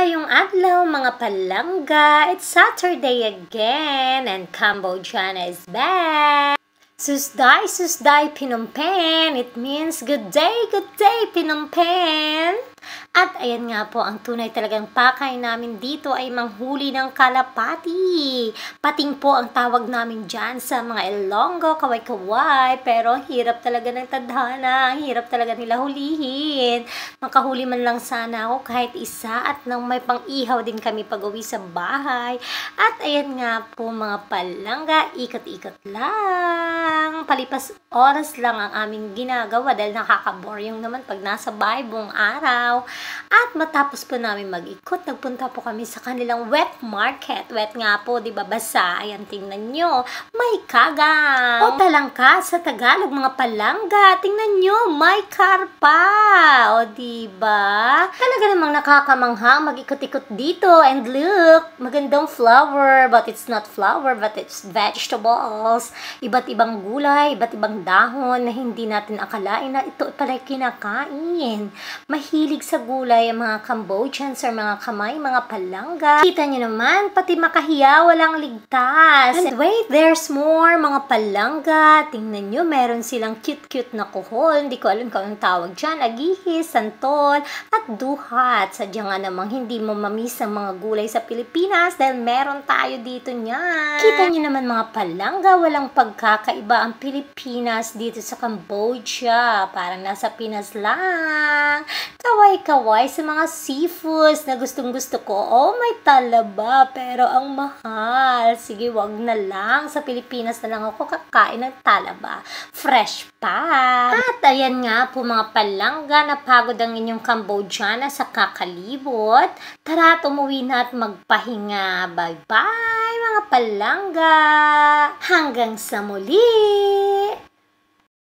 Maayong adlaw mga palangga. It's Saturday again and Cambodiana is back. Susday, susday, Phnom Penh. It means good day, Phnom Penh. At ayan nga po, ang tunay talagang pakay namin dito ay manghuli ng kalapati. Pating po ang tawag namin dyan sa mga Ilonggo, kaway-kaway. Pero ang hirap talaga ng tadhana, ang hirap talaga nila hulihin. Makahuli man lang sana ako kahit isa at nang may pang-ihaw din kami pag-uwi sa bahay. At ayan nga po mga palangga, ikot-ikot lang. Palipas oras lang ang aming ginagawa dahil nakaka-boring naman pag nasa bahay buong araw. At matapos po namin mag-ikot, nagpunta po kami sa kanilang wet market. Wet nga po, di ba basa? Ayan, tingnan nyo. May kagang. O talangka sa Tagalog, mga palangga. Tingnan nyo, may karpa. O di ba? Talaga namang nakakamanghang mag-ikot-ikot dito. And look, magandang flower. But it's not flower, but it's vegetables. Iba't ibang gulay, iba't ibang dahon na hindi natin akalain na ito pala kinakain. Mahilig sa gulay ang mga Cambodians or mga kamay, mga palangga. Kita nyo naman, pati makahiya walang ligtas. And wait, there's more mga palangga. Tingnan nyo, meron silang cute-cute na kuhol. Hindi ko alam kung anong tawag dyan. Agihis, santol, at duhat. Sadya nga namang hindi mo mamiss ang mga gulay sa Pilipinas dahil meron tayo dito niyan. Kita nyo naman mga palangga, walang pagkakaiba ang Pilipinas dito sa Cambodia. Parang nasa Pinas lang. Kaway-kaway sa mga seafoods na gustong-gusto ko. Oh, may talaba, pero ang mahal. Sige, wag na lang. Sa Pilipinas na lang ako kakain ng talaba. Fresh pa. At ayan nga po mga palangga, napagod ang inyong Cambodiana sa kakalibot. Tara, umuwi na at magpahinga. Bye-bye mga palangga. Hanggang sa muli.